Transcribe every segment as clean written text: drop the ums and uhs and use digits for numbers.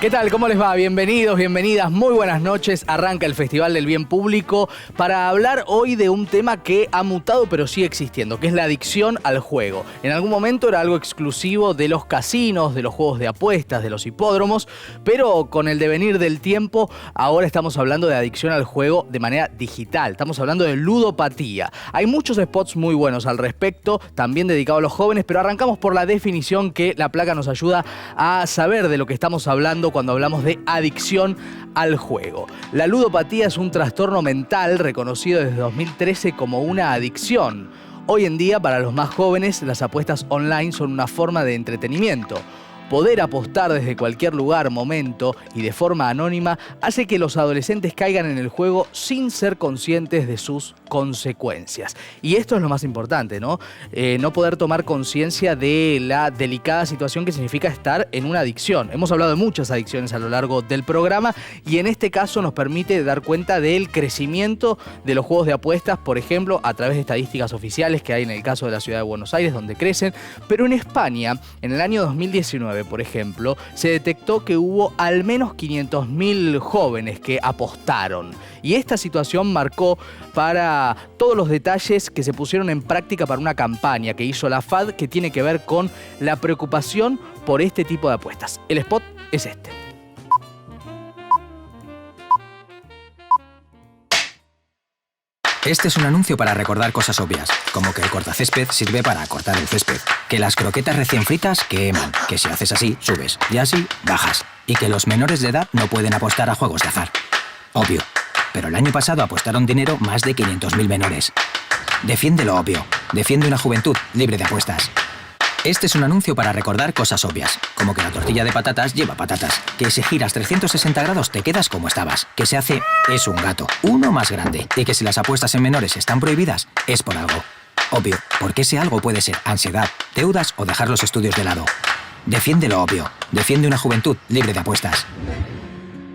¿Qué tal? ¿Cómo les va? Bienvenidos, bienvenidas, muy buenas noches. Arranca el Festival del Bien Público para hablar hoy de un tema que ha mutado pero sigue existiendo, que es la adicción al juego. En algún momento era algo exclusivo de los casinos, de los juegos de apuestas, de los hipódromos, pero con el devenir del tiempo ahora estamos hablando de adicción al juego de manera digital. Estamos hablando de ludopatía. Hay muchos spots muy buenos al respecto, también dedicados a los jóvenes, pero arrancamos por la definición que la placa nos ayuda a saber de lo que estamos hablando cuando hablamos de adicción al juego. La ludopatía es un trastorno mental reconocido desde 2013 como una adicción. Hoy en día, para los más jóvenes, las apuestas online son una forma de entretenimiento. Poder apostar desde cualquier lugar, momento y de forma anónima hace que los adolescentes caigan en el juego sin ser conscientes de sus consecuencias. Y esto es lo más importante, ¿no? No poder tomar conciencia de la delicada situación que significa estar en una adicción. Hemos hablado de muchas adicciones a lo largo del programa y en este caso nos permite dar cuenta del crecimiento de los juegos de apuestas, por ejemplo, a través de estadísticas oficiales que hay en el caso de la ciudad de Buenos Aires, donde crecen. Pero en España, en el año 2019, por ejemplo, se detectó que hubo al menos 500.000 jóvenes que apostaron. Y esta situación marcó para todos los detalles que se pusieron en práctica para una campaña que hizo la FAD que tiene que ver con la preocupación por este tipo de apuestas. El spot es este. Este es un anuncio para recordar cosas obvias, como que el cortacésped sirve para cortar el césped, que las croquetas recién fritas queman, que si haces así, subes, y así, bajas, y que los menores de edad no pueden apostar a juegos de azar. Obvio, pero el año pasado apostaron dinero más de 500.000 menores. Defiende lo obvio, defiende una juventud libre de apuestas. Este es un anuncio para recordar cosas obvias, como que la tortilla de patatas lleva patatas, que si giras 360 grados te quedas como estabas, que se hace es un gato, uno más grande, y que si las apuestas en menores están prohibidas, es por algo. Obvio, porque ese algo puede ser ansiedad, deudas o dejar los estudios de lado. Defiende lo obvio, defiende una juventud libre de apuestas.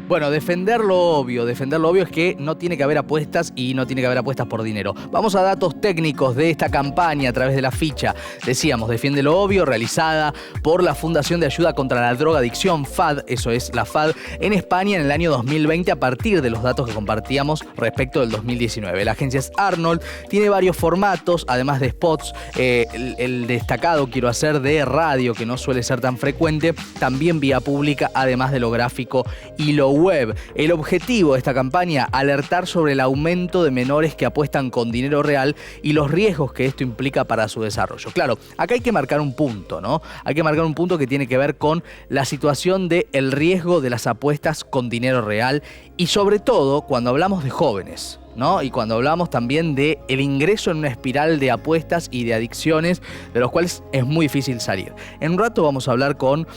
Bueno, defender lo obvio es que no tiene que haber apuestas y no tiene que haber apuestas por dinero. Vamos a datos técnicos de esta campaña a través de la ficha. Decíamos, Defiende lo obvio, realizada por la Fundación de Ayuda contra la Drogadicción, FAD, eso es la FAD, en España en el año 2020 a partir de los datos que compartíamos respecto del 2019. La agencia es Arnold, tiene varios formatos, además de spots, el destacado quiero hacer de radio, que no suele ser tan frecuente, también vía pública, además de lo gráfico y lo web. El objetivo de esta campaña, alertar sobre el aumento de menores que apuestan con dinero real y los riesgos que esto implica para su desarrollo. Claro, acá hay que marcar un punto, ¿no? Hay que marcar un punto que tiene que ver con la situación del riesgo de las apuestas con dinero real y sobre todo cuando hablamos de jóvenes, ¿no? Y cuando hablamos también de el ingreso en una espiral de apuestas y de adicciones de los cuales es muy difícil salir. En un rato vamos a hablar con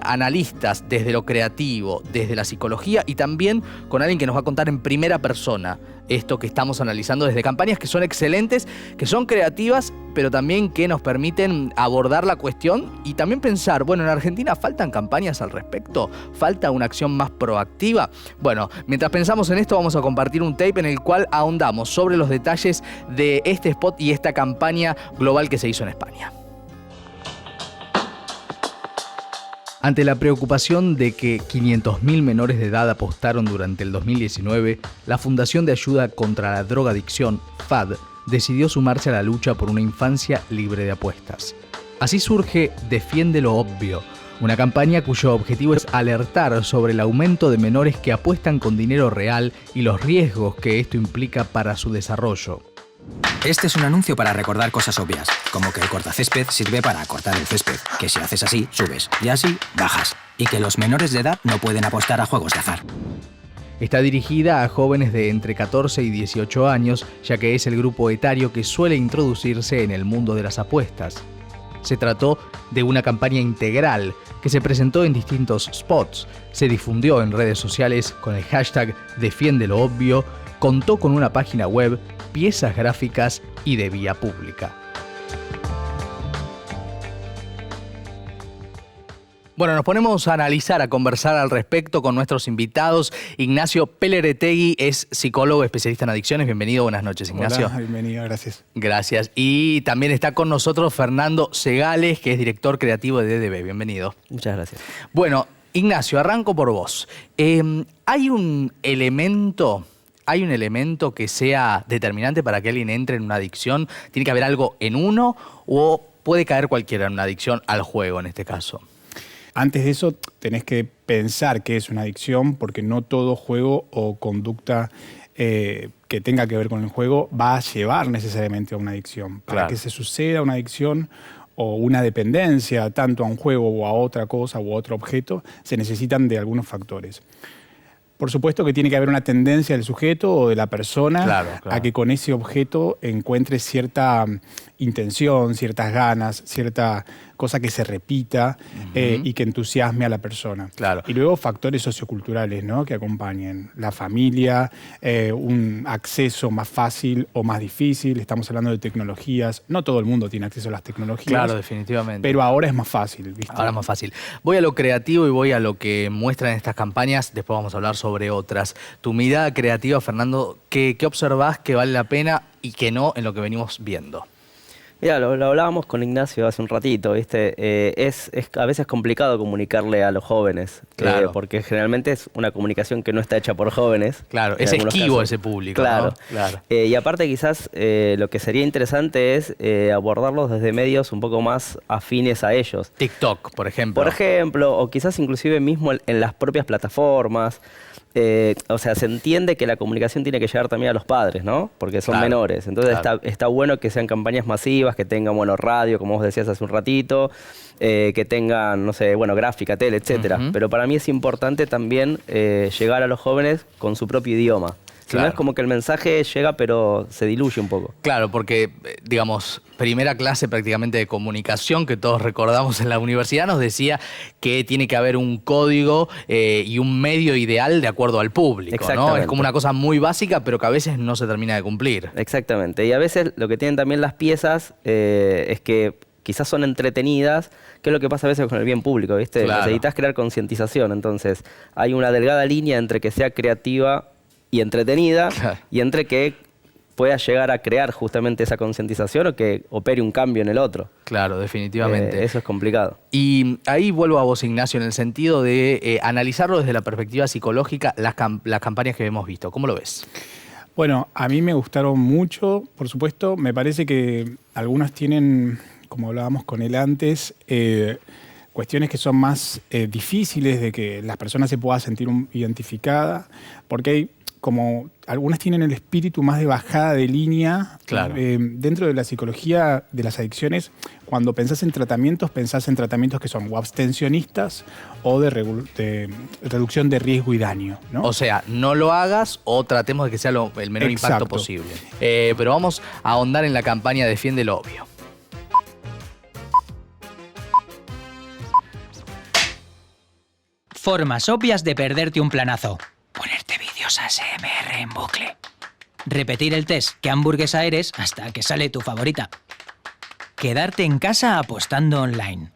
analistas desde lo creativo, desde la psicología y también con alguien que nos va a contar en primera persona esto que estamos analizando desde campañas que son excelentes, que son creativas, pero también que nos permiten abordar la cuestión y también pensar, bueno, en Argentina faltan campañas al respecto, falta una acción más proactiva. Bueno, mientras pensamos en esto vamos a compartir un tape en el cual ahondamos sobre los detalles de este spot y esta campaña global que se hizo en España. Ante la preocupación de que 500.000 menores de edad apostaron durante el 2019, la Fundación de Ayuda contra la Drogadicción, FAD, decidió sumarse a la lucha por una infancia libre de apuestas. Así surge Defiende lo obvio, una campaña cuyo objetivo es alertar sobre el aumento de menores que apuestan con dinero real y los riesgos que esto implica para su desarrollo. Este es un anuncio para recordar cosas obvias, como que el cortacésped sirve para cortar el césped, que si haces así, subes, y así, bajas, y que los menores de edad no pueden apostar a juegos de azar. Está dirigida a jóvenes de entre 14 y 18 años, ya que es el grupo etario que suele introducirse en el mundo de las apuestas. Se trató de una campaña integral que se presentó en distintos spots, se difundió en redes sociales con el hashtag Defiende lo obvio, contó con una página web, piezas gráficas y de vía pública. Bueno, nos ponemos a analizar, a conversar al respecto con nuestros invitados. Ignacio Pelleretegui es psicólogo especialista en adicciones. Bienvenido, buenas noches, Ignacio. Hola, bienvenido, gracias. Gracias. Y también está con nosotros Fernando Segales, que es director creativo de DDB. Bienvenido. Muchas gracias. Bueno, Ignacio, arranco por vos. ¿Hay un elemento que sea determinante para que alguien entre en una adicción? ¿Tiene que haber algo en uno o puede caer cualquiera en una adicción al juego en este caso? Antes de eso, tenés que pensar qué es una adicción, porque no todo juego o conducta que tenga que ver con el juego va a llevar necesariamente a una adicción. Para que se suceda una adicción o una dependencia tanto a un juego o a otra cosa o a otro objeto, se necesitan de algunos factores. Por supuesto que tiene que haber una tendencia del sujeto o de la persona a que con ese objeto encuentre cierta intención, ciertas ganas, cierta cosa que se repita y que entusiasme a la persona. Y luego factores socioculturales, ¿no?, que acompañen. La familia, un acceso más fácil o más difícil. Estamos hablando de tecnologías. No todo el mundo tiene acceso a las tecnologías. Claro, definitivamente. Pero ahora es más fácil, ¿viste? Ahora es más fácil. Voy a lo creativo y voy a lo que muestran estas campañas. Después vamos a hablar sobre otras. Tu mirada creativa, Fernando, ¿qué observás que vale la pena y que no en lo que venimos viendo? Mira, lo hablábamos con Ignacio hace un ratito, ¿viste? Es a veces complicado comunicarle a los jóvenes, porque generalmente es una comunicación que no está hecha por jóvenes. Claro, es esquivo ese público, ¿no? Claro. Y aparte quizás lo que sería interesante es abordarlos desde medios un poco más afines a ellos. TikTok, por ejemplo. O quizás inclusive mismo en las propias plataformas. O sea, se entiende que la comunicación tiene que llegar también a los padres, ¿no? Porque son menores. Entonces está bueno que sean campañas masivas, que tengan, radio, como vos decías hace un ratito, que tengan, no sé, gráfica, tele, etcétera. Pero para mí es importante también llegar a los jóvenes con su propio idioma. Si no es como que el mensaje llega pero se diluye un poco. Claro, porque, digamos, primera clase prácticamente de comunicación que todos recordamos en la universidad nos decía que tiene que haber un código y un medio ideal de acuerdo al público, ¿no? Es como una cosa muy básica pero que a veces no se termina de cumplir. Exactamente. Y a veces lo que tienen también las piezas es que quizás son entretenidas, que es lo que pasa a veces con el bien público, ¿viste? Necesitas crear concientización. Entonces, hay una delgada línea entre que sea creativa y entretenida, y entre que pueda llegar a crear justamente esa concientización o que opere un cambio en el otro. Claro, definitivamente. Eso es complicado. Y ahí vuelvo a vos, Ignacio, en el sentido de analizarlo desde la perspectiva psicológica, las campañas que hemos visto. ¿Cómo lo ves? Bueno, a mí me gustaron mucho, por supuesto. Me parece que algunas tienen, como hablábamos con él antes, cuestiones que son más difíciles de que las personas se puedan sentir identificadas, porque hay como algunas tienen el espíritu más de bajada de línea. Dentro de la psicología de las adicciones, cuando pensás en tratamientos que son o abstencionistas o de reducción de riesgo y daño, ¿no? O sea, no lo hagas o tratemos de que sea el menor impacto posible. Pero vamos a ahondar en la campaña Defiende lo obvio. Formas obvias de perderte un planazo. Ponerte vídeos ASMR en bucle. Repetir el test ¿qué hamburguesa eres? Hasta que sale tu favorita. Quedarte en casa apostando online.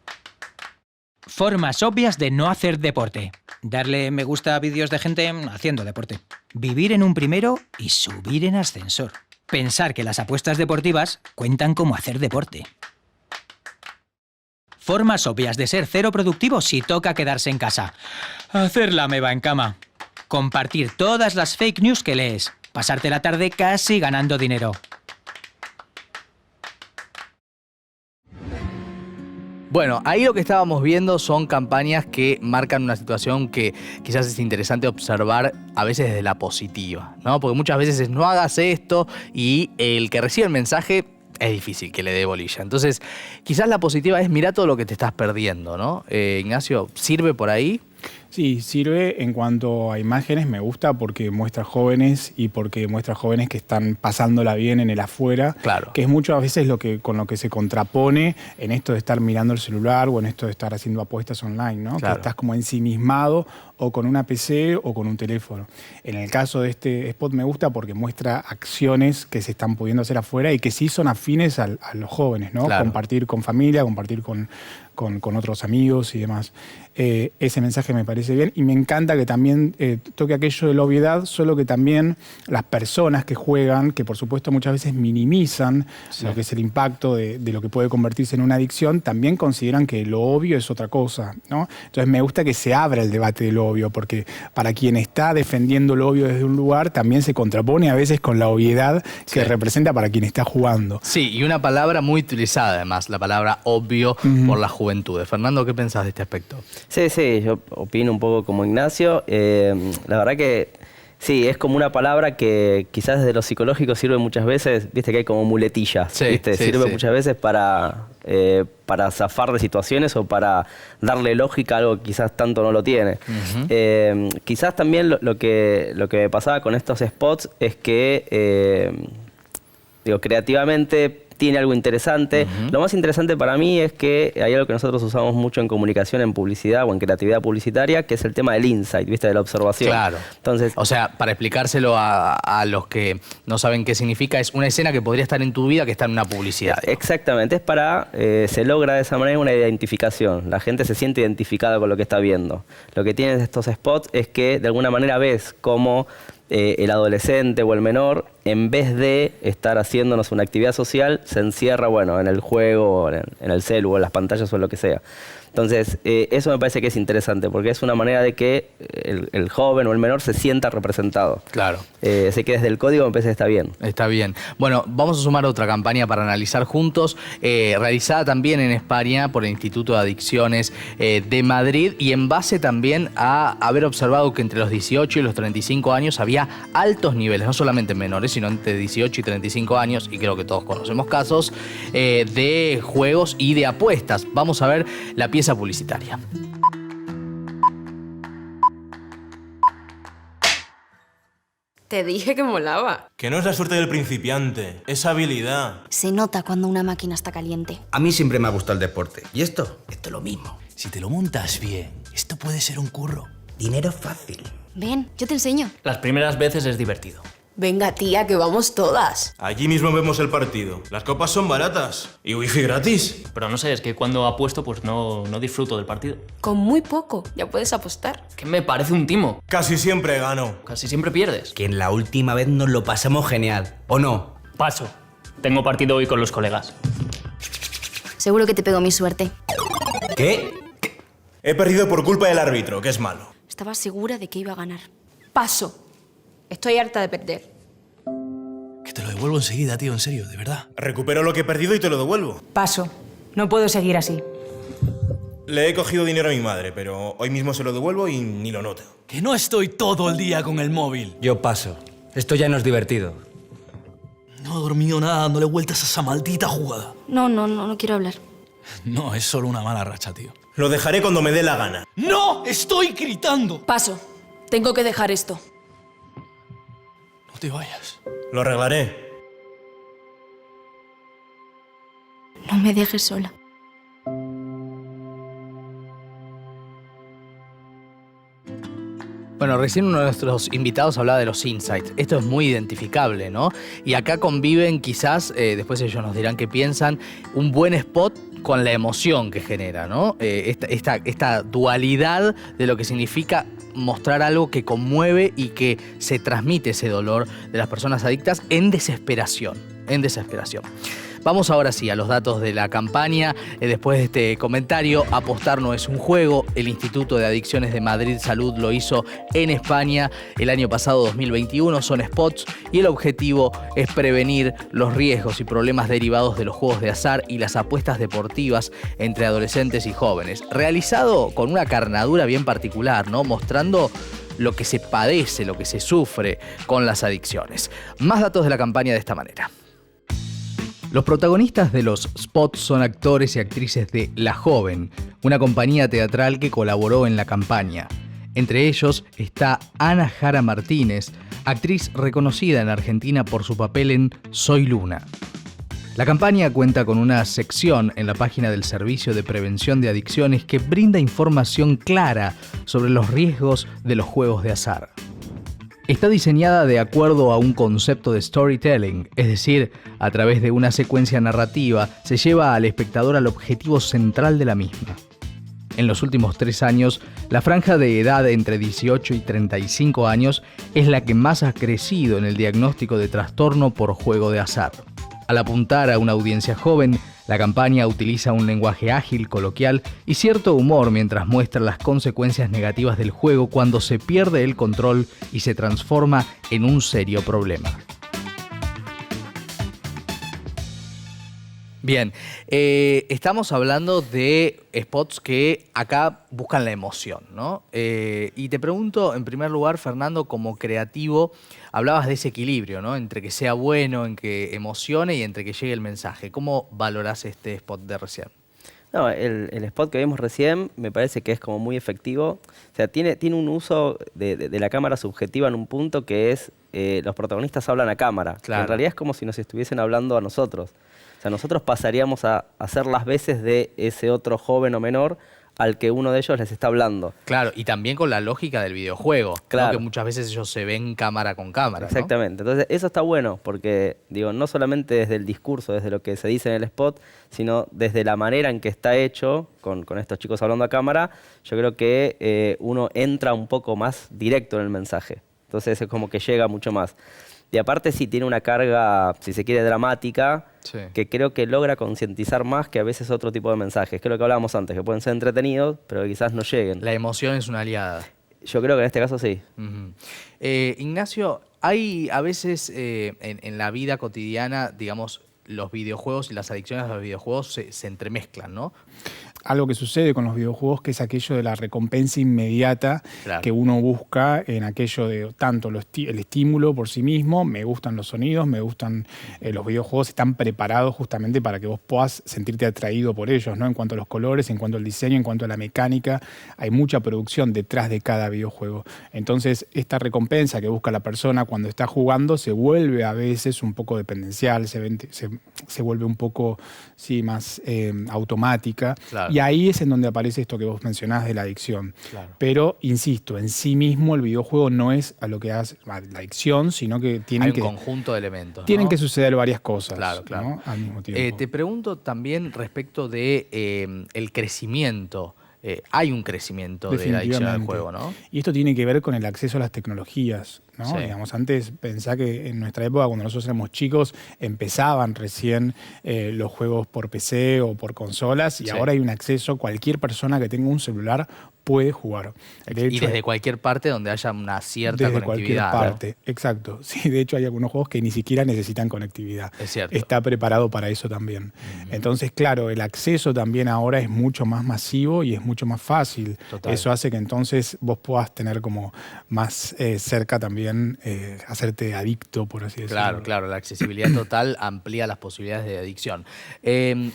Formas obvias de no hacer deporte. Darle me gusta a vídeos de gente haciendo deporte. Vivir en un primero y subir en ascensor. Pensar que las apuestas deportivas cuentan como hacer deporte. Formas obvias de ser cero productivo si toca quedarse en casa. Hacer la meba en cama. Compartir todas las fake news que lees. Pasarte la tarde casi ganando dinero. Bueno, ahí lo que estábamos viendo son campañas que marcan una situación que quizás es interesante observar a veces desde la positiva, ¿no? Porque muchas veces es no hagas esto y el que recibe el mensaje es difícil que le dé bolilla. Entonces, quizás la positiva es mirá todo lo que te estás perdiendo, ¿no? Ignacio, ¿sirve por ahí? Sí, sirve en cuanto a imágenes, me gusta porque muestra jóvenes y porque muestra jóvenes que están pasándola bien en el afuera, que es muchas veces con lo que se contrapone en esto de estar mirando el celular o en esto de estar haciendo apuestas online, ¿no? Que estás como ensimismado o con una PC o con un teléfono. En el caso de este spot me gusta porque muestra acciones que se están pudiendo hacer afuera y que sí son afines a los jóvenes, ¿no? Claro. Compartir con familia, compartir con otros amigos y demás. Ese mensaje me parece bien y me encanta que también toque aquello de la obviedad, solo que también las personas que juegan, que por supuesto muchas veces minimizan lo que es el impacto de lo que puede convertirse en una adicción, también consideran que lo obvio es otra cosa, ¿no? Entonces me gusta que se abra el debate de lo obvio, porque para quien está defendiendo lo obvio desde un lugar, también se contrapone a veces con la obviedad que representa para quien está jugando. Sí, y una palabra muy utilizada además, la palabra obvio por la juventud. Fernando, ¿qué pensás de este aspecto? Sí, yo opino un poco como Ignacio. La verdad que sí, es como una palabra que quizás desde lo psicológico sirve muchas veces, viste que hay como muletillas, Sí, ¿viste? sí, Sirve sí. muchas veces para zafar de situaciones o para darle lógica a algo que quizás tanto no lo tiene. Quizás también lo que me pasaba con estos spots es que, creativamente tiene algo interesante. Lo más interesante para mí es que hay algo que nosotros usamos mucho en comunicación, en publicidad o en creatividad publicitaria, que es el tema del insight, ¿viste? De la observación. Claro. Entonces, O sea, para explicárselo a los que no saben qué significa, es una escena que podría estar en tu vida que está en una publicidad. exactamente, es se logra de esa manera una identificación. La gente se siente identificada con lo que está viendo. Lo que tienen estos spots es que de alguna manera ves cómo el adolescente o el menor, en vez de estar haciéndonos una actividad social, se encierra, en el juego, en el celu, o en las pantallas o en lo que sea. Entonces, eso me parece que es interesante, porque es una manera de que el joven o el menor se sienta representado. Claro. Sé que desde el código me parece que está bien. Está bien. Bueno, vamos a sumar otra campaña para analizar juntos, realizada también en España por el Instituto de Adicciones de Madrid, y en base también a haber observado que entre los 18 y los 35 años había altos niveles, no solamente en menores, sino entre 18 y 35 años, y creo que todos conocemos casos, de juegos y de apuestas. Vamos a ver la pieza publicitaria. Te dije que molaba. Que no es la suerte del principiante, es habilidad. Se nota cuando una máquina está caliente. A mí siempre me ha gustado el deporte. ¿Y esto? Esto es lo mismo. Si te lo montas bien, esto puede ser un curro. Dinero fácil. Ven, yo te enseño. Las primeras veces es divertido. Venga, tía, que vamos todas. Allí mismo vemos el partido. Las copas son baratas. Y wifi gratis. Pero no sé, es que cuando apuesto pues no disfruto del partido. Con muy poco, ya puedes apostar. Que me parece un timo. Casi siempre gano. Casi siempre pierdes. Que en la última vez nos lo pasamos genial. ¿O no? Paso. Tengo partido hoy con los colegas. Seguro que te pegó mi suerte. ¿Qué? He perdido por culpa del árbitro, que es malo. Estaba segura de que iba a ganar. Paso. Estoy harta de perder. Que te lo devuelvo enseguida, tío, en serio, de verdad. Recupero lo que he perdido y te lo devuelvo. Paso. No puedo seguir así. Le he cogido dinero a mi madre, pero hoy mismo se lo devuelvo y ni lo noto. Que no estoy todo el día con el móvil. Yo paso. Esto ya no es divertido. No he dormido nada dándole vueltas a esa maldita jugada. No quiero hablar. No, es solo una mala racha, tío. Lo dejaré cuando me dé la gana. ¡No! ¡Estoy gritando! Paso. Tengo que dejar esto. No te vayas. Lo arreglaré. No me dejes sola. Bueno, recién uno de nuestros invitados hablaba de los insights. Esto es muy identificable, ¿no? Y acá conviven quizás, después ellos nos dirán qué piensan, un buen spot con la emoción que genera, ¿no? Esta dualidad de lo que significa mostrar algo que conmueve y que se transmite ese dolor de las personas adictas en desesperación. Vamos ahora sí a los datos de la campaña. Después de este comentario, apostar no es un juego. El Instituto de Adicciones de Madrid Salud lo hizo en España el año pasado, 2021. Son spots y el objetivo es prevenir los riesgos y problemas derivados de los juegos de azar y las apuestas deportivas entre adolescentes y jóvenes. Realizado con una carnadura bien particular, ¿no? Mostrando lo que se padece, lo que se sufre con las adicciones. Más datos de la campaña de esta manera. Los protagonistas de los spots son actores y actrices de La Joven, una compañía teatral que colaboró en la campaña. Entre ellos está Ana Jara Martínez, actriz reconocida en Argentina por su papel en Soy Luna. La campaña cuenta con una sección en la página del Servicio de Prevención de Adicciones que brinda información clara sobre los riesgos de los juegos de azar. Está diseñada de acuerdo a un concepto de storytelling, es decir, a través de una secuencia narrativa se lleva al espectador al objetivo central de la misma. En los últimos 3 años, la franja de edad entre 18 y 35 años es la que más ha crecido en el diagnóstico de trastorno por juego de azar. Al apuntar a una audiencia joven, la campaña utiliza un lenguaje ágil, coloquial y cierto humor mientras muestra las consecuencias negativas del juego cuando se pierde el control y se transforma en un serio problema. Bien, estamos hablando de spots que acá buscan la emoción, ¿no? Y te pregunto, en primer lugar, Fernando, como creativo, hablabas de ese equilibrio, ¿no? Entre que sea bueno, en que emocione y entre que llegue el mensaje. ¿Cómo valorás este spot de recién? No, el spot que vimos recién me parece que es como muy efectivo. O sea, tiene un uso de la cámara subjetiva en un punto que es los protagonistas hablan a cámara. Claro. En realidad es como si nos estuviesen hablando a nosotros. O sea, nosotros pasaríamos a hacer las veces de ese otro joven o menor al que uno de ellos les está hablando. Claro, y también con la lógica del videojuego, Claro. ¿no? Que muchas veces ellos se ven cámara con cámara, ¿no? Exactamente. Entonces, eso está bueno porque, digo, no solamente desde el discurso, desde lo que se dice en el spot, sino desde la manera en que está hecho, con estos chicos hablando a cámara, yo creo que uno entra un poco más directo en el mensaje. Entonces, es como que llega mucho más. Y aparte sí tiene una carga, si se quiere, dramática, Sí. que creo que logra concientizar más que a veces otro tipo de mensajes. Que es lo que hablábamos antes, que pueden ser entretenidos, pero que quizás no lleguen. La emoción es una aliada. Yo creo que en este caso sí. Ujú. Ignacio, hay a veces en la vida cotidiana, digamos, los videojuegos y las adicciones a los videojuegos se entremezclan, ¿no? Algo que sucede con los videojuegos, que es aquello de la recompensa inmediata, Claro. que uno busca en aquello de tanto el estímulo por sí mismo, me gustan los sonidos, me gustan los videojuegos, están preparados justamente para que vos puedas sentirte atraído por ellos, ¿no? En cuanto a los colores, en cuanto al diseño, en cuanto a la mecánica, hay mucha producción detrás de cada videojuego. Entonces, esta recompensa que busca la persona cuando está jugando se vuelve a veces un poco dependencial, se vuelve un poco más automática. Claro. Y ahí es en donde aparece esto que vos mencionás de la adicción. Claro. Pero, insisto, en sí mismo el videojuego no es a lo que hace la adicción, sino que Hay un conjunto de elementos, tienen ¿no? que suceder varias cosas, Claro, claro. ¿no? Al mismo tiempo. Te pregunto también respecto de el crecimiento. Hay un crecimiento de la adicción al Definitivamente. juego, ¿no? Y esto tiene que ver con el acceso a las tecnologías, ¿no? Sí. Digamos, antes pensá que en nuestra época, cuando nosotros éramos chicos, empezaban recién los juegos por PC o por consolas, y Sí. ahora hay un acceso, cualquier persona que tenga un celular puede jugar. De Y hecho, desde cualquier parte donde haya una cierta desde cualquier conectividad. parte, exacto. Sí, de hecho hay algunos juegos que ni siquiera necesitan conectividad. Es cierto. Está preparado para eso también. Entonces, claro, el acceso también ahora es mucho más masivo y es mucho más fácil. Total. Eso hace que entonces vos puedas tener como más cerca también, hacerte adicto, por así decirlo. Claro, claro, la accesibilidad total amplía las posibilidades de adicción.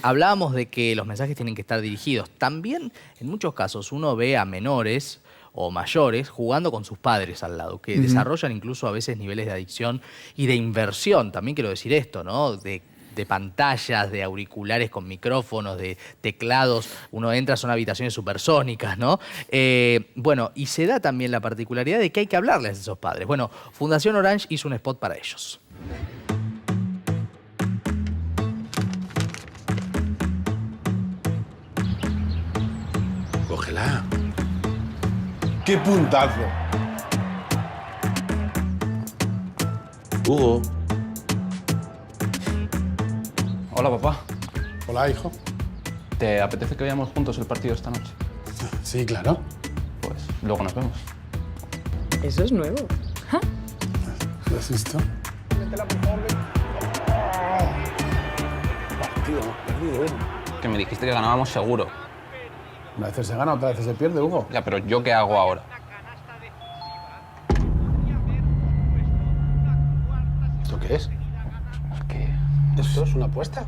Hablábamos de que los mensajes tienen que estar dirigidos. También, en muchos casos, uno ve a menores o mayores jugando con sus padres al lado, que desarrollan incluso a veces niveles de adicción y de inversión. También quiero decir esto, ¿no? De pantallas, de auriculares con micrófonos, de teclados. Uno entra, son habitaciones supersónicas, ¿no? Bueno, y se da también la particularidad de que hay que hablarles a esos padres. Bueno, Fundación Orange hizo un spot para ellos. Cógela. ¡Qué puntazo! Hugo. Hola, papá. Hola, hijo. ¿Te apetece que veamos juntos el partido esta noche? Sí, claro. Pues luego nos vemos. Eso es nuevo. ¿Lo has visto? Partido, hemos perdido, Hugo. Que me dijiste que ganábamos seguro. Una vez se gana, otra vez se pierde, Hugo. Ya, pero ¿yo qué hago ahora? ¿Esto qué es? ¿Qué? ¿Esto es una apuesta?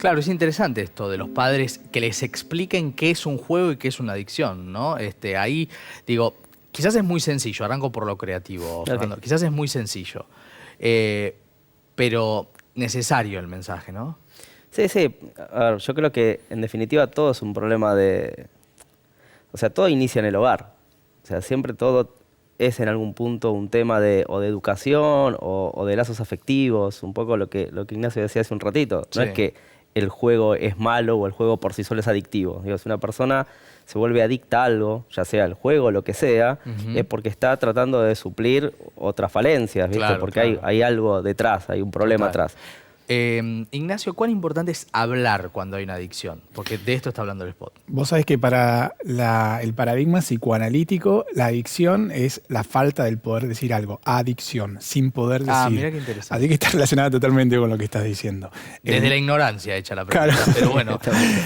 Claro, es interesante esto de los padres que les expliquen qué es un juego y qué es una adicción, ¿no? Ahí, digo, quizás es muy sencillo, arranco por lo creativo, Fernando. Quizás es muy sencillo, pero necesario el mensaje, ¿no? Sí, sí. A ver, yo creo que en definitiva todo es un problema de... O sea, todo inicia en el hogar. O sea, siempre todo es en algún punto un tema de educación o de lazos afectivos, un poco lo que Ignacio decía hace un ratito. No es que el juego es malo o el juego por sí solo es adictivo. Digo, si una persona se vuelve adicta a algo, ya sea el juego o lo que sea, es porque está tratando de suplir otras falencias, ¿viste? Claro, porque hay algo detrás, hay un problema atrás. Ignacio, ¿cuán importante es hablar cuando hay una adicción? Porque de esto está hablando el spot. Vos sabés que para el paradigma psicoanalítico, la adicción es la falta del poder decir algo. Adicción, sin poder decir. Mira qué interesante. Así que está relacionada totalmente con lo que estás diciendo. Desde la ignorancia hecha la pregunta. Claro. Pero bueno,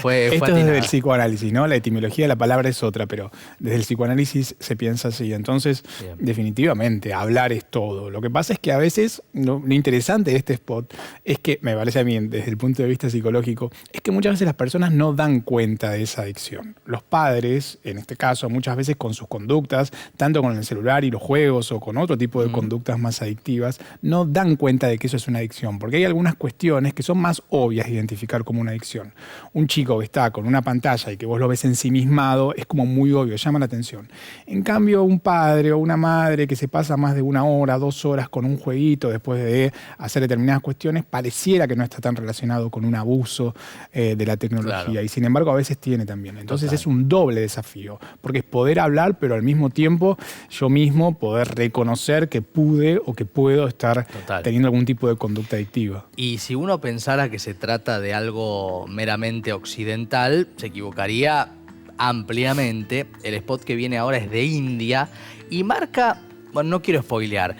fue Esto es atinada. desde el psicoanálisis, ¿no? La etimología de la palabra es otra, pero desde el psicoanálisis se piensa así. Entonces, definitivamente, hablar es todo. Lo que pasa es que a veces, lo interesante de este spot es que, me parece a mí, desde el punto de vista psicológico, es que muchas veces las personas no dan cuenta de esa adicción. Los padres, en este caso, muchas veces con sus conductas, tanto con el celular y los juegos o con otro tipo de conductas más adictivas, no dan cuenta de que eso es una adicción, porque hay algunas cuestiones que son más obvias de identificar como una adicción. Un chico que está con una pantalla y que vos lo ves ensimismado es como muy obvio, llama la atención. En cambio, un padre o una madre que se pasa más de 1 hora, 2 horas con un jueguito después de hacer determinadas cuestiones, pareciera que no está tan relacionado con un abuso de la tecnología. Claro. Y sin embargo a veces tiene también. Entonces es un doble desafío, porque es poder hablar, pero al mismo tiempo yo mismo poder reconocer que pude o que puedo estar teniendo algún tipo de conducta adictiva. Y si uno pensara que se trata de algo meramente occidental, se equivocaría ampliamente. El spot que viene ahora es de India y marca, bueno, no quiero spoilear,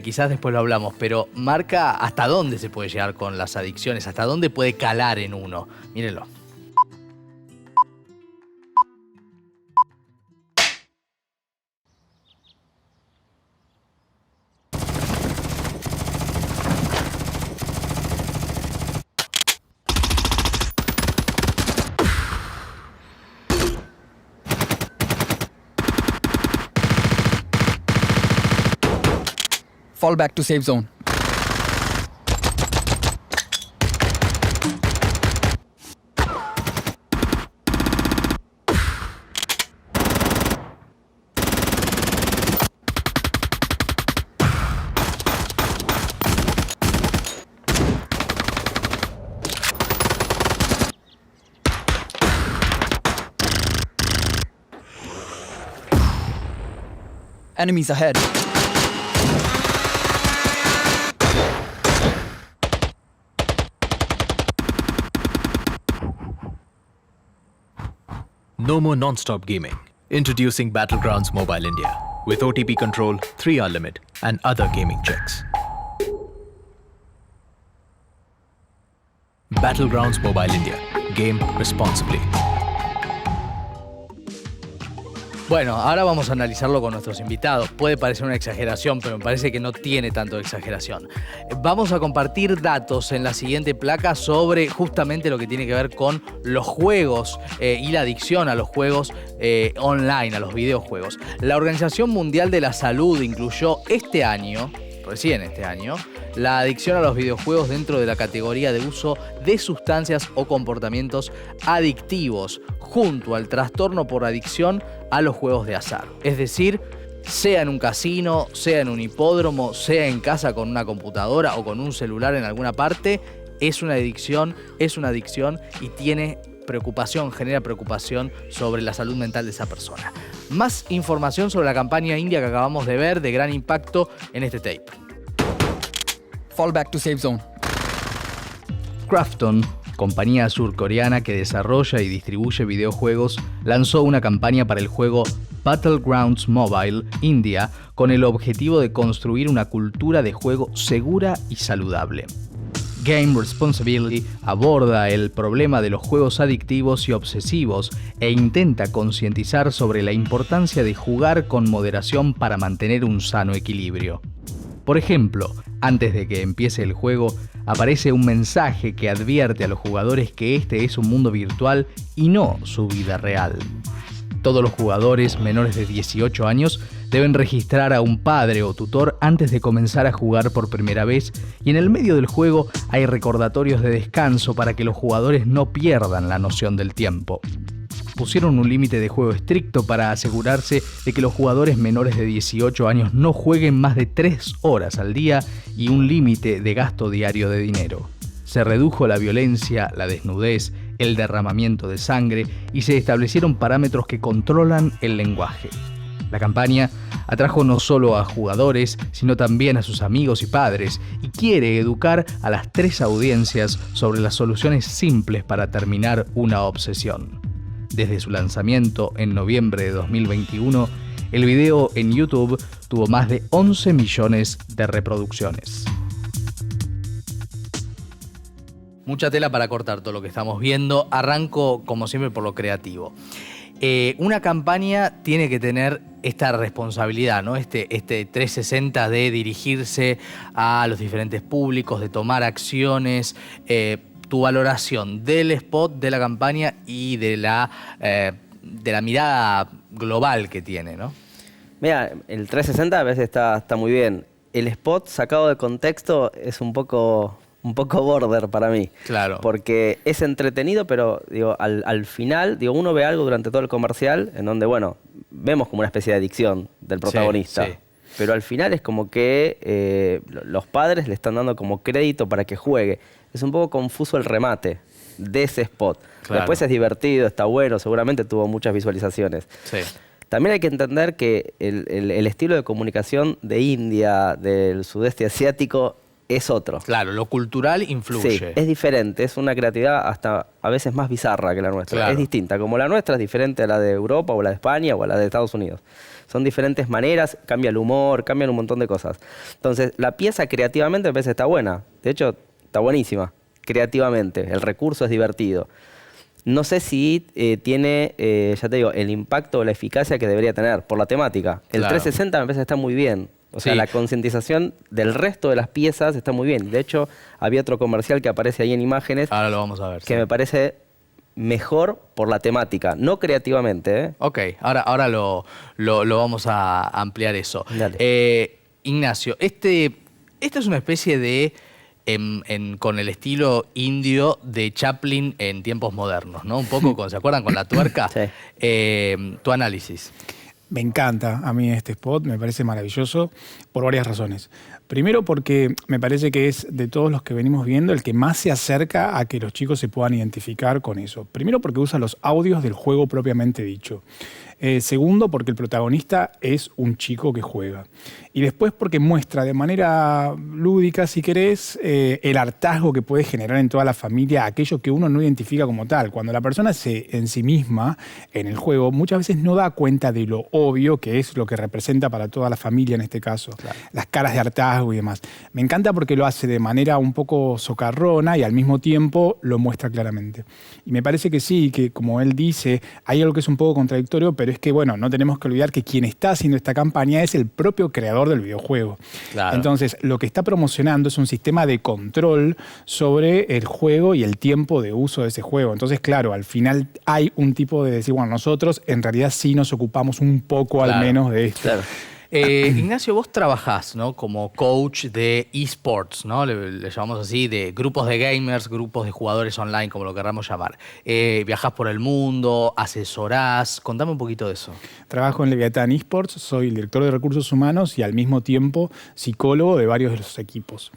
quizás después lo hablamos, pero marca hasta dónde se puede llegar con las adicciones, hasta dónde puede calar en uno. Mírenlo. Fall back to safe zone. Enemies ahead. No more non-stop gaming. Introducing Battlegrounds Mobile India with OTP control, 3-hour limit, and other gaming checks. Battlegrounds Mobile India. Game responsibly. Bueno, ahora vamos a analizarlo con nuestros invitados. Puede parecer una exageración, pero me parece que no tiene tanto de exageración. Vamos a compartir datos en la siguiente placa sobre justamente lo que tiene que ver con los juegos y la adicción a los juegos online, a los videojuegos. La Organización Mundial de la Salud incluyó recién este año, la adicción a los videojuegos dentro de la categoría de uso de sustancias o comportamientos adictivos, junto al trastorno por adicción a los juegos de azar. Es decir, sea en un casino, sea en un hipódromo, sea en casa con una computadora o con un celular en alguna parte, es una adicción y genera preocupación sobre la salud mental de esa persona. Más información sobre la campaña india que acabamos de ver, de gran impacto en este tape. Fall back to safe zone. Krafton, compañía surcoreana que desarrolla y distribuye videojuegos, lanzó una campaña para el juego Battlegrounds Mobile India con el objetivo de construir una cultura de juego segura y saludable. Game Responsibility aborda el problema de los juegos adictivos y obsesivos e intenta concientizar sobre la importancia de jugar con moderación para mantener un sano equilibrio. Por ejemplo, antes de que empiece el juego, aparece un mensaje que advierte a los jugadores que este es un mundo virtual y no su vida real. Todos los jugadores menores de 18 años deben registrar a un padre o tutor antes de comenzar a jugar por primera vez, y en el medio del juego hay recordatorios de descanso para que los jugadores no pierdan la noción del tiempo. Pusieron un límite de juego estricto para asegurarse de que los jugadores menores de 18 años no jueguen más de 3 horas al día y un límite de gasto diario de dinero. Se redujo la violencia, la desnudez, el derramamiento de sangre y se establecieron parámetros que controlan el lenguaje. La campaña atrajo no solo a jugadores, sino también a sus amigos y padres, y quiere educar a las 3 audiencias sobre las soluciones simples para terminar una obsesión. Desde su lanzamiento en noviembre de 2021, el video en YouTube tuvo más de 11 millones de reproducciones. Mucha tela para cortar todo lo que estamos viendo. Arranco, como siempre, por lo creativo. Una campaña tiene que tener esta responsabilidad, ¿no? Este 360 de dirigirse a los diferentes públicos, de tomar acciones. Tu valoración del spot, de la campaña y de la mirada global que tiene, ¿no? Mira, el 360 a veces está muy bien. El spot sacado de contexto es un poco border para mí. Claro. Porque es entretenido, pero digo, al final, uno ve algo durante todo el comercial en donde, bueno, vemos como una especie de adicción del protagonista. Sí. Pero al final es como que los padres le están dando como crédito para que juegue. Es un poco confuso el remate de ese spot. Claro. Después es divertido, está bueno, seguramente tuvo muchas visualizaciones. Sí. También hay que entender que el estilo de comunicación de India, del sudeste asiático, es otro. Claro, lo cultural influye. Sí, es diferente, es una creatividad hasta a veces más bizarra que la nuestra. Claro. Es distinta, como la nuestra es diferente a la de Europa o la de España o a la de Estados Unidos. Son diferentes maneras, cambia el humor, cambian un montón de cosas. Entonces, la pieza creativamente a veces está buena. De hecho, está buenísima, creativamente. El recurso es divertido. No sé si tiene, ya te digo, el impacto o la eficacia que debería tener por la temática. El 360 me parece que está muy bien. O sea, la concientización del resto de las piezas está muy bien. De hecho, había otro comercial que aparece ahí en imágenes. Ahora lo vamos a ver. Que me parece mejor por la temática, no creativamente, ¿eh? Ok, ahora lo vamos a ampliar eso. Ignacio, este es una especie de, con el estilo indio de Chaplin en tiempos modernos, ¿no? Un poco, ¿se acuerdan? Con la tuerca. Sí. Tu análisis. Me encanta a mí este spot, me parece maravilloso por varias razones. Primero porque me parece que es de todos los que venimos viendo el que más se acerca a que los chicos se puedan identificar con eso. Primero porque usa los audios del juego propiamente dicho. Segundo porque el protagonista es un chico que juega. Y después porque muestra de manera lúdica, si querés, el hartazgo que puede generar en toda la familia aquello que uno no identifica como tal. Cuando la persona en sí misma, en el juego, muchas veces no da cuenta de lo obvio que es lo que representa para toda la familia en este caso. Claro. Las caras de hartazgo y demás. Me encanta porque lo hace de manera un poco socarrona y al mismo tiempo lo muestra claramente. Y me parece que sí, que como él dice, hay algo que es un poco contradictorio, pero es que, bueno, no tenemos que olvidar que quien está haciendo esta campaña es el propio creador del videojuego. Claro. Entonces, lo que está promocionando es un sistema de control sobre el juego y el tiempo de uso de ese juego. Entonces, claro, al final hay un tipo de decir, bueno, nosotros en realidad sí nos ocupamos un poco al menos de esto. Claro. Ignacio, vos trabajás, ¿no? Como coach de eSports, ¿no? Le llamamos así, de grupos de gamers, grupos de jugadores online, como lo querramos llamar. Viajás por el mundo, asesorás. Contame un poquito de eso. Trabajo en Leviatán eSports, soy el director de recursos humanos y al mismo tiempo psicólogo de varios de los equipos.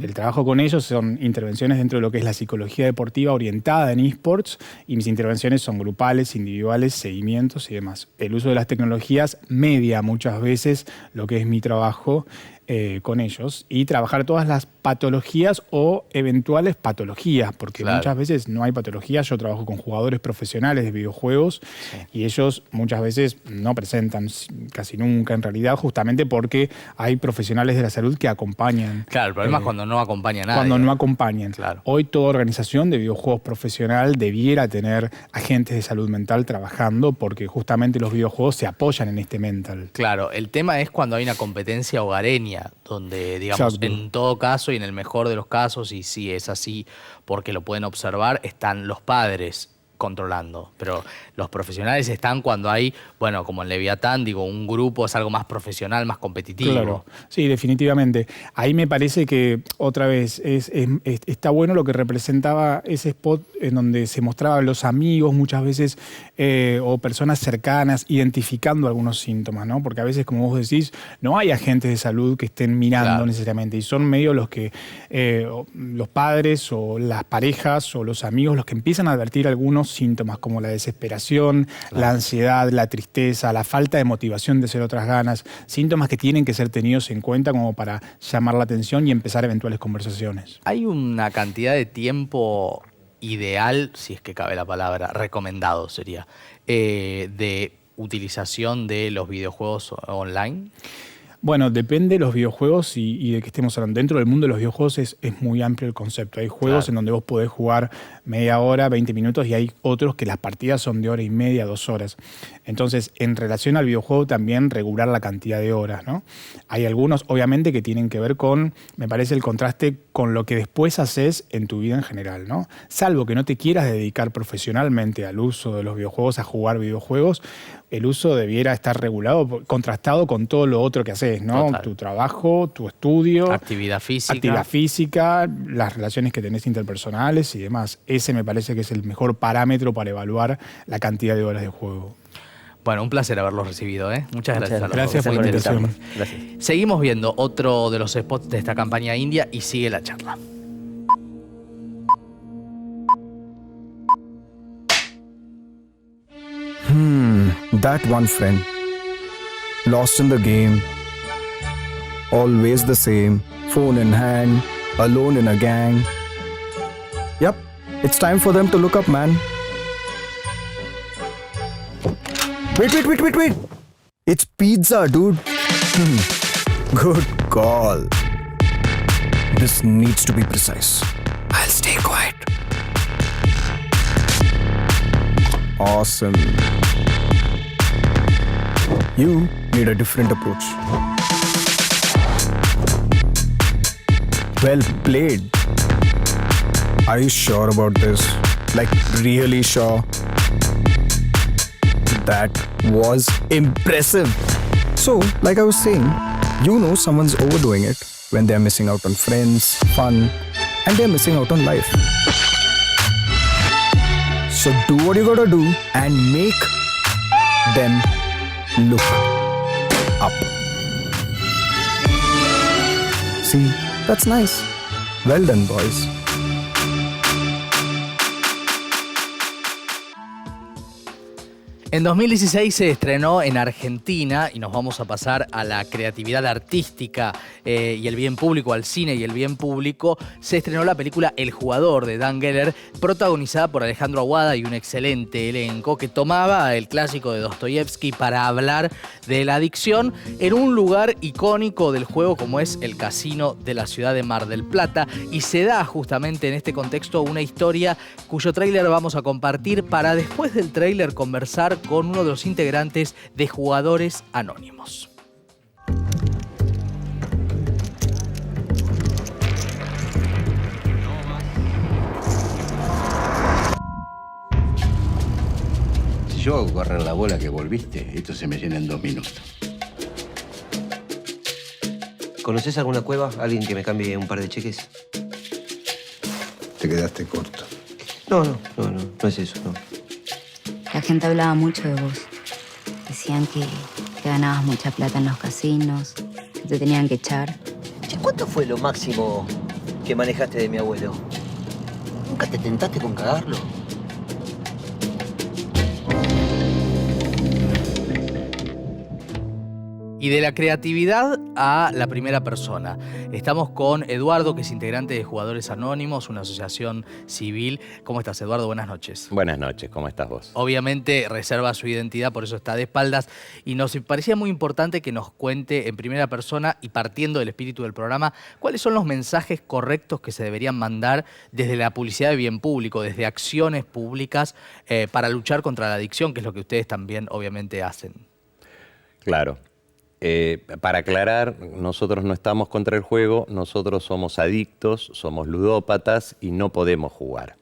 El trabajo con ellos son intervenciones dentro de lo que es la psicología deportiva orientada en eSports y mis intervenciones son grupales, individuales, seguimientos y demás. El uso de las tecnologías media muchas veces lo que es mi trabajo con ellos y trabajar todas las patologías o eventuales patologías, porque muchas veces no hay patologías. Yo trabajo con jugadores profesionales de videojuegos y ellos muchas veces no presentan, casi nunca en realidad, justamente porque hay profesionales de la salud que acompañan. Claro, el problema es cuando no acompaña a nadie. Cuando no acompañan. Claro. Hoy toda organización de videojuegos profesional debiera tener agentes de salud mental trabajando porque justamente los videojuegos se apoyan en este mental. Claro, el tema es cuando hay una competencia hogareña línea, donde, digamos, Exacto. en todo caso y en el mejor de los casos, y sí es así porque lo pueden observar, están los padres controlando, pero los profesionales están cuando hay, bueno, como en Leviatán, digo, un grupo es algo más profesional, más competitivo. Claro, sí, definitivamente. Ahí me parece que, otra vez, está bueno lo que representaba ese spot en donde se mostraban los amigos muchas veces o personas cercanas identificando algunos síntomas, ¿no? Porque a veces, como vos decís, no hay agentes de salud que estén mirando necesariamente y son medio los que los padres o las parejas o los amigos los que empiezan a advertir algunos síntomas como la desesperación, la ansiedad, la tristeza, la falta de motivación de hacer otras ganas, síntomas que tienen que ser tenidos en cuenta como para llamar la atención y empezar eventuales conversaciones. ¿Hay una cantidad de tiempo ideal, si es que cabe la palabra, recomendado sería, de utilización de los videojuegos online? Bueno, depende de los videojuegos y de qué estemos hablando. Dentro del mundo de los videojuegos es muy amplio el concepto. Hay juegos en donde vos podés jugar media hora, 20 minutos y hay otros que las partidas son de hora y media, 2 horas. Entonces, en relación al videojuego también regular la cantidad de horas, ¿no? Hay algunos, obviamente, que tienen que ver con, me parece, el contraste con lo que después haces en tu vida en general, ¿no? Salvo que no te quieras dedicar profesionalmente al uso de los videojuegos, a jugar videojuegos, el uso debiera estar regulado, contrastado con todo lo otro que haces, ¿no? Total. Tu trabajo, tu estudio, Actividad física. las relaciones que tenés interpersonales y demás. Ese me parece que es el mejor parámetro para evaluar la cantidad de horas de juego. Bueno, un placer haberlos recibido, ¿eh? Muchas gracias a los Gracias dos. por la invitación. Gracias. Seguimos viendo otro de los spots de esta campaña india y sigue la charla. That one friend. Lost in the game. Always the same. Phone in hand. Alone in a gang. Yep, it's time for them to look up, man. Wait. It's pizza, dude. Good call. This needs to be precise. I'll stay quiet. Awesome. You need a different approach. Well played. Are you sure about this? Like, really sure? That was impressive. So, like I was saying, you know someone's overdoing it when they're missing out on friends, fun, and they're missing out on life. So do what you gotta do and make them look up. See, that's nice. Well done, boys. En 2016 se estrenó en Argentina, y nos vamos a pasar a la creatividad artística y el bien público, al cine y el bien público, se estrenó la película El Jugador de Dan Geller, protagonizada por Alejandro Aguada y un excelente elenco que tomaba el clásico de Dostoyevsky para hablar de la adicción en un lugar icónico del juego como es el casino de la ciudad de Mar del Plata, y se da justamente en este contexto una historia cuyo tráiler vamos a compartir para después del tráiler conversar con uno de los integrantes de Jugadores Anónimos. Si yo hago correr la bola que volviste, esto se me llena en 2 minutos. ¿Conoces alguna cueva? ¿Alguien que me cambie un par de cheques? Te quedaste corto. No es eso, no. La gente hablaba mucho de vos. Decían que ganabas mucha plata en los casinos, que te tenían que echar. Che, ¿cuánto fue lo máximo que manejaste de mi abuelo? ¿Nunca te tentaste con cagarlo? Y de la creatividad a la primera persona. Estamos con Eduardo, que es integrante de Jugadores Anónimos, una asociación civil. ¿Cómo estás, Eduardo? Buenas noches. Buenas noches, ¿cómo estás vos? Obviamente reserva su identidad, por eso está de espaldas. Y nos parecía muy importante que nos cuente en primera persona y partiendo del espíritu del programa, cuáles son los mensajes correctos que se deberían mandar desde la publicidad de bien público, desde acciones públicas para luchar contra la adicción, que es lo que ustedes también obviamente hacen. Claro. Para aclarar, nosotros no estamos contra el juego, nosotros somos adictos, somos ludópatas y no podemos jugar.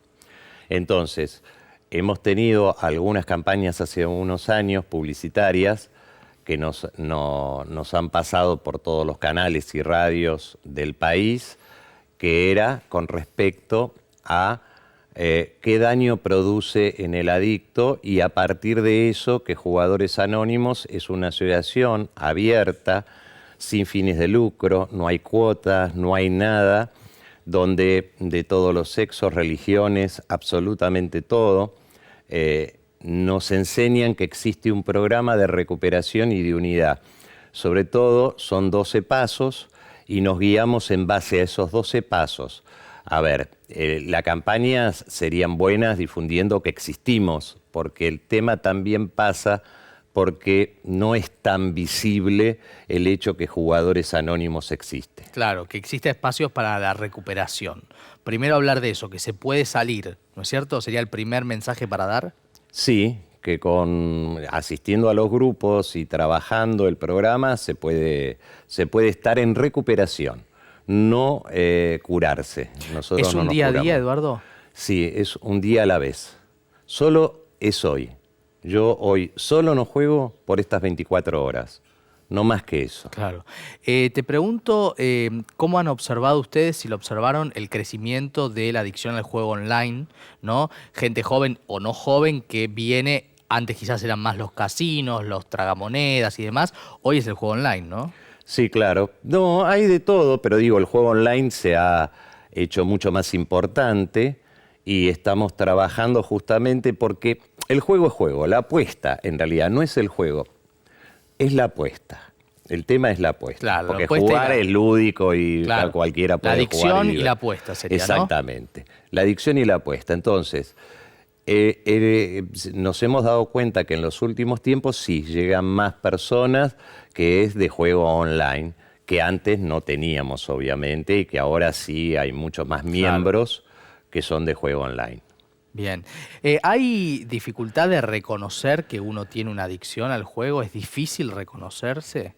Entonces, hemos tenido algunas campañas hace unos años publicitarias que nos han pasado por todos los canales y radios del país, que era con respecto a qué daño produce en el adicto, y a partir de eso que Jugadores Anónimos es una asociación abierta, sin fines de lucro, no hay cuotas, no hay nada, donde de todos los sexos, religiones, absolutamente todo, nos enseñan que existe un programa de recuperación y de unidad. Sobre todo son 12 pasos y nos guiamos en base a esos 12 pasos. A ver, las campañas serían buenas difundiendo que existimos, porque el tema también pasa porque no es tan visible el hecho que Jugadores Anónimos existe. Claro, que existe espacios para la recuperación. Primero hablar de eso, que se puede salir, ¿no es cierto? ¿Sería el primer mensaje para dar? Sí, que asistiendo a los grupos y trabajando el programa se puede estar en recuperación, no curarse. Nosotros ¿Es un día a día, Eduardo? Sí, es un día a la vez. Solo es hoy. Yo hoy solo no juego por estas 24 horas. No más que eso. Claro. Te pregunto, ¿cómo han observado ustedes, si lo observaron, el crecimiento de la adicción al juego online, ¿no? Gente joven o no joven que viene, antes quizás eran más los casinos, los tragamonedas y demás, hoy es el juego online, ¿no? Sí, claro. No, hay de todo, pero digo, el juego online se ha hecho mucho más importante y estamos trabajando justamente porque el juego es juego, la apuesta en realidad no es el juego. Es la apuesta. El tema es la apuesta. Claro, porque apuesta jugar es lúdico y claro, cualquiera puede jugar. La adicción y la apuesta sería, exactamente. ¿No? La adicción y la apuesta. Entonces, nos hemos dado cuenta que en los últimos tiempos sí llegan más personas que es de juego online, que antes no teníamos, obviamente, y que ahora sí hay muchos más miembros que son de juego online. Bien. ¿Hay dificultad de reconocer que uno tiene una adicción al juego? ¿Es difícil reconocerse?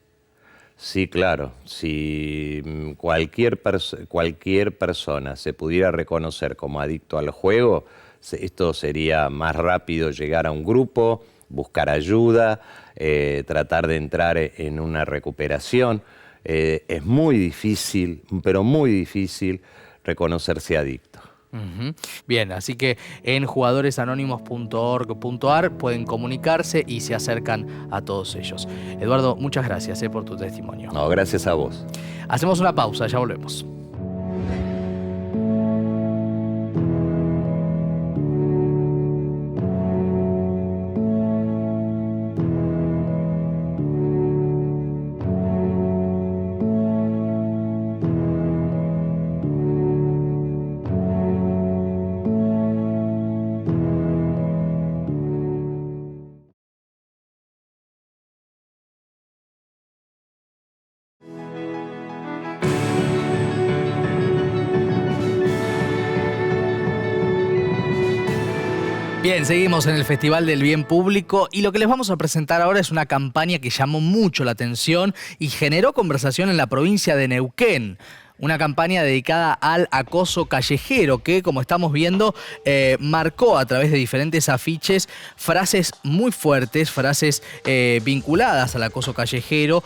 Sí, claro. Si cualquier persona se pudiera reconocer como adicto al juego, esto sería más rápido llegar a un grupo, buscar ayuda, tratar de entrar en una recuperación. Es muy difícil, pero muy difícil reconocerse adicto. Bien, así que en jugadoresanónimos.org.ar pueden comunicarse y se acercan a todos ellos. Eduardo, muchas gracias por tu testimonio. No, gracias a vos. Hacemos una pausa, ya volvemos. Bien, seguimos en el Festival del Bien Público y lo que les vamos a presentar ahora es una campaña que llamó mucho la atención y generó conversación en la provincia de Neuquén. Una campaña dedicada al acoso callejero que, como estamos viendo, marcó a través de diferentes afiches frases muy fuertes, frases vinculadas al acoso callejero,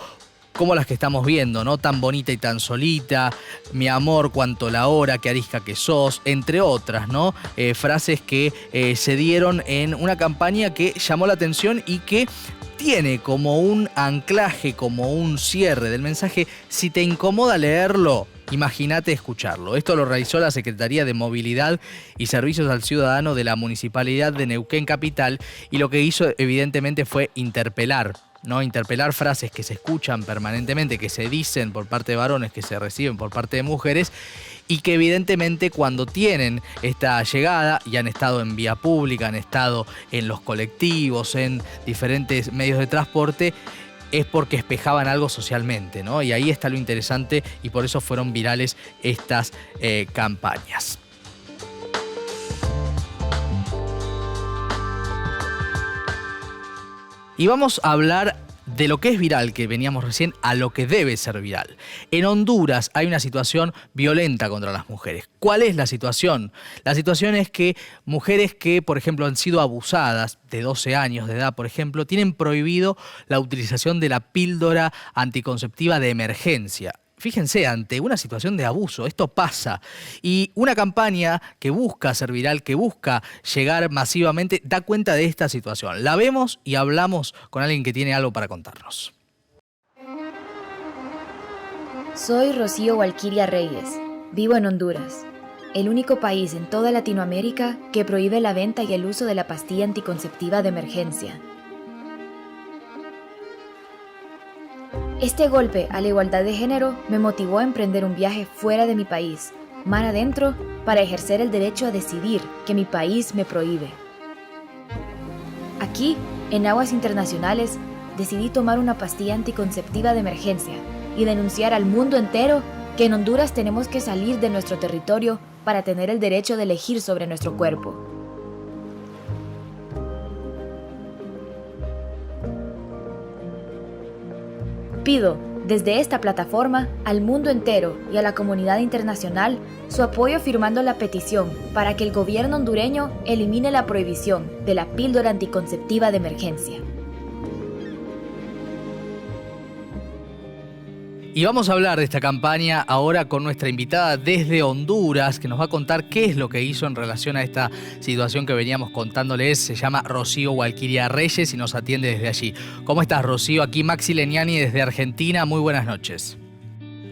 como las que estamos viendo, ¿no? Tan bonita y tan solita, mi amor, cuánto la hora, qué arisca que sos, entre otras, ¿no? Frases que se dieron en una campaña que llamó la atención y que tiene como un anclaje, como un cierre del mensaje. Si te incomoda leerlo, imagínate escucharlo. Esto lo realizó la Secretaría de Movilidad y Servicios al Ciudadano de la Municipalidad de Neuquén Capital y lo que hizo evidentemente fue interpelar frases que se escuchan permanentemente, que se dicen por parte de varones, que se reciben por parte de mujeres y que evidentemente cuando tienen esta llegada y han estado en vía pública, han estado en los colectivos, en diferentes medios de transporte, es porque espejaban algo socialmente, ¿no? Y ahí está lo interesante y por eso fueron virales estas campañas. Y vamos a hablar de lo que es viral, que veníamos recién, a lo que debe ser viral. En Honduras hay una situación violenta contra las mujeres. ¿Cuál es la situación? La situación es que mujeres que, por ejemplo, han sido abusadas, de 12 años de edad, por ejemplo, tienen prohibido la utilización de la píldora anticonceptiva de emergencia. Fíjense, ante una situación de abuso, esto pasa. Y una campaña que busca ser viral, que busca llegar masivamente, da cuenta de esta situación. La vemos y hablamos con alguien que tiene algo para contarnos. Soy Rocío Walquiria Reyes. Vivo en Honduras, el único país en toda Latinoamérica que prohíbe la venta y el uso de la pastilla anticonceptiva de emergencia. Este golpe a la igualdad de género me motivó a emprender un viaje fuera de mi país, mar adentro, para ejercer el derecho a decidir que mi país me prohíbe. Aquí, en aguas internacionales, decidí tomar una pastilla anticonceptiva de emergencia y denunciar al mundo entero que en Honduras tenemos que salir de nuestro territorio para tener el derecho de elegir sobre nuestro cuerpo. Pido, desde esta plataforma, al mundo entero y a la comunidad internacional su apoyo firmando la petición para que el gobierno hondureño elimine la prohibición de la píldora anticonceptiva de emergencia. Y vamos a hablar de esta campaña ahora con nuestra invitada desde Honduras, que nos va a contar qué es lo que hizo en relación a esta situación que veníamos contándoles. Se llama Rocío Walquiria Reyes y nos atiende desde allí. ¿Cómo estás, Rocío? Aquí Maxi Leñani desde Argentina. Muy buenas noches.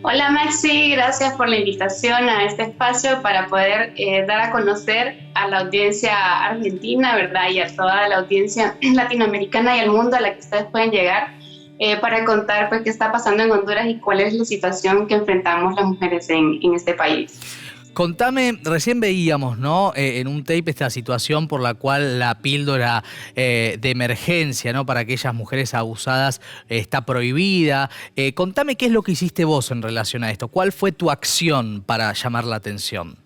Hola Maxi, gracias por la invitación a este espacio para poder dar a conocer a la audiencia argentina, ¿verdad? Y a toda la audiencia latinoamericana y al mundo a la que ustedes pueden llegar. Para contar pues, qué está pasando en Honduras y cuál es la situación que enfrentamos las mujeres en este país. Contame, recién veíamos, ¿no? En un tape esta situación por la cual la píldora de emergencia, ¿no? Para aquellas mujeres abusadas está prohibida. Contame qué es lo que hiciste vos en relación a esto. ¿Cuál fue tu acción para llamar la atención?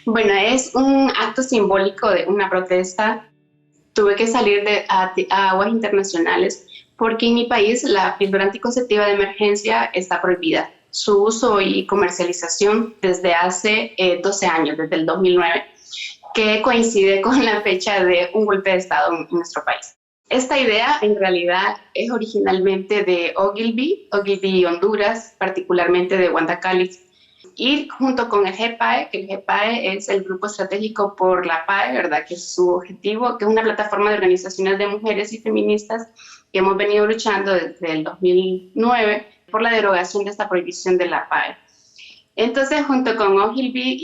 Bueno, es un acto simbólico de una protesta. Tuve que salir a aguas internacionales porque en mi país la píldora anticonceptiva de emergencia está prohibida. Su uso y comercialización desde hace 12 años, desde el 2009, que coincide con la fecha de un golpe de Estado en nuestro país. Esta idea en realidad es originalmente de Ogilvy, Honduras, particularmente de Guantacálix, y junto con el GEPAE, que el GEPAE es el Grupo Estratégico por la PAE, ¿verdad? Que es su objetivo, que es una plataforma de organizaciones de mujeres y feministas que hemos venido luchando desde el 2009 por la derogación de esta prohibición de la PAE. Entonces, junto con Ogilvy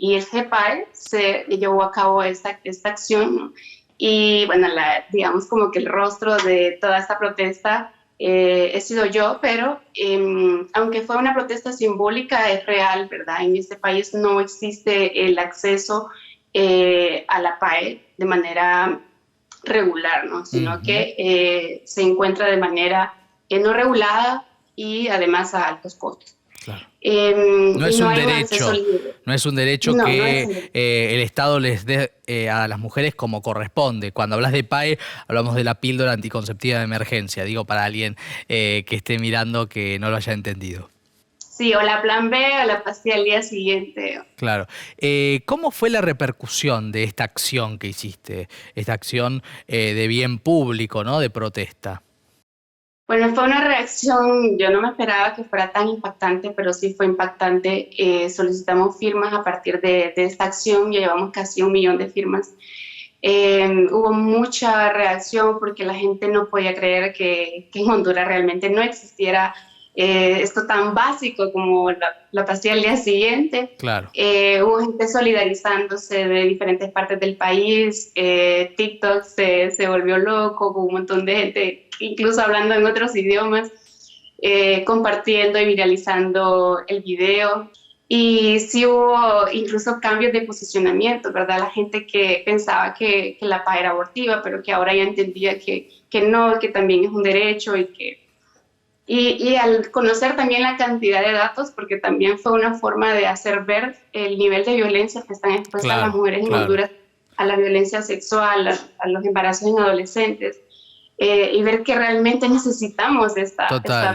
y el GEPAE, se llevó a cabo esta acción, ¿no? Y bueno, digamos como que el rostro de toda esta protesta he sido yo, pero aunque fue una protesta simbólica, es real, ¿verdad? En este país no existe el acceso a la PAE de manera regular, ¿no? Sino que se encuentra de manera no regulada y además a altos costos. Claro. No es un derecho que el Estado les dé a las mujeres como corresponde. Cuando hablas de PAE, hablamos de la píldora anticonceptiva de emergencia. Digo, para alguien que esté mirando que no lo haya entendido. Sí, o la plan B o la pastilla al día siguiente. Claro. ¿Cómo fue la repercusión de esta acción que hiciste? Esta acción de bien público, ¿no? De protesta. Bueno, fue una reacción, yo no me esperaba que fuera tan impactante, pero sí fue impactante. Solicitamos firmas a partir de esta acción, ya llevamos casi 1 millón de firmas. Hubo mucha reacción porque la gente no podía creer que en Honduras realmente no existiera esto tan básico como la pastilla al día siguiente. Claro. Hubo gente solidarizándose de diferentes partes del país, TikTok se volvió loco, con un montón de gente incluso hablando en otros idiomas, compartiendo y viralizando el video. Y sí hubo incluso cambios de posicionamiento, ¿verdad? La gente que pensaba que la PAE era abortiva, pero que ahora ya entendía que no, que también es un derecho y al conocer también la cantidad de datos, porque también fue una forma de hacer ver el nivel de violencia que están expuestas las mujeres en Honduras, a la violencia sexual, a los embarazos en adolescentes. y ver que realmente necesitamos esta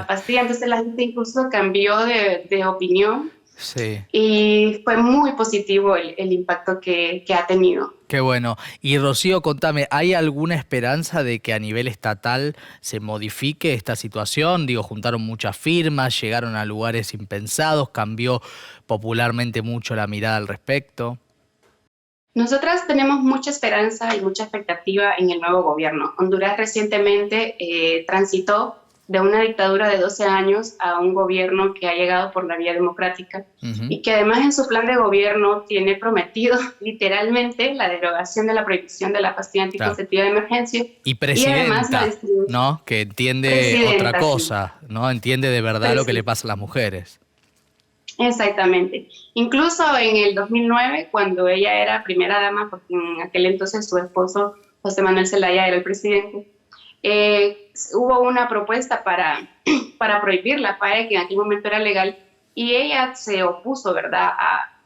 pastilla. Entonces la gente incluso cambió de opinión. Sí. Y fue muy positivo el impacto que ha tenido. Qué bueno. Y Rocío, contame, ¿hay alguna esperanza de que a nivel estatal se modifique esta situación? Digo, juntaron muchas firmas, llegaron a lugares impensados, cambió popularmente mucho la mirada al respecto. Nosotras tenemos mucha esperanza y mucha expectativa en el nuevo gobierno. Honduras recientemente transitó de una dictadura de 12 años a un gobierno que ha llegado por la vía democrática y que además en su plan de gobierno tiene prometido literalmente la derogación de la prohibición de la pastilla anticonceptiva de emergencia. Y presidenta, ¿no? Que entiende otra cosa, ¿no? Entiende de verdad lo que le pasa a las mujeres. Exactamente. Incluso en el 2009, cuando ella era primera dama, porque en aquel entonces su esposo, José Manuel Zelaya, era el presidente, hubo una propuesta para prohibir la PAE, que en aquel momento era legal, y ella se opuso, ¿verdad?,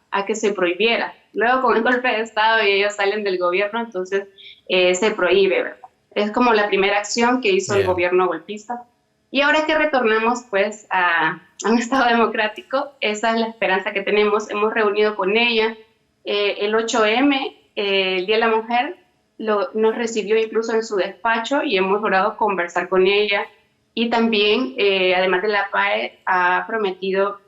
a que se prohibiera. Luego, con el golpe de Estado y ellos salen del gobierno, entonces se prohíbe, ¿verdad? Es como la primera acción que hizo el gobierno golpista. Y ahora que retornamos, pues, a un Estado democrático, esa es la esperanza que tenemos. Hemos reunido con ella el 8M, el Día de la Mujer, nos recibió incluso en su despacho y hemos logrado conversar con ella. Y también, además de la PAE, ha prometido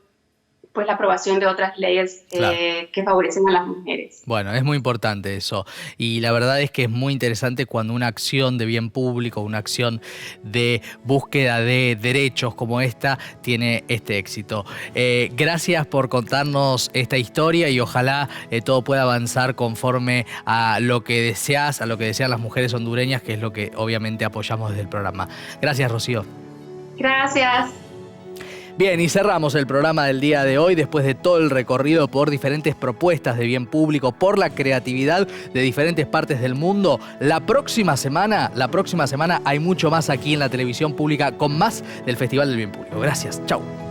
pues la aprobación de otras leyes que favorecen a las mujeres. Bueno, es muy importante eso. Y la verdad es que es muy interesante cuando una acción de bien público, una acción de búsqueda de derechos como esta, tiene este éxito. Gracias por contarnos esta historia y ojalá todo pueda avanzar conforme a lo que deseas, a lo que desean las mujeres hondureñas, que es lo que obviamente apoyamos desde el programa. Gracias, Rocío. Gracias. Bien, y cerramos el programa del día de hoy después de todo el recorrido por diferentes propuestas de bien público, por la creatividad de diferentes partes del mundo. La próxima semana hay mucho más aquí en la televisión pública con más del Festival del Bien Público. Gracias, chau.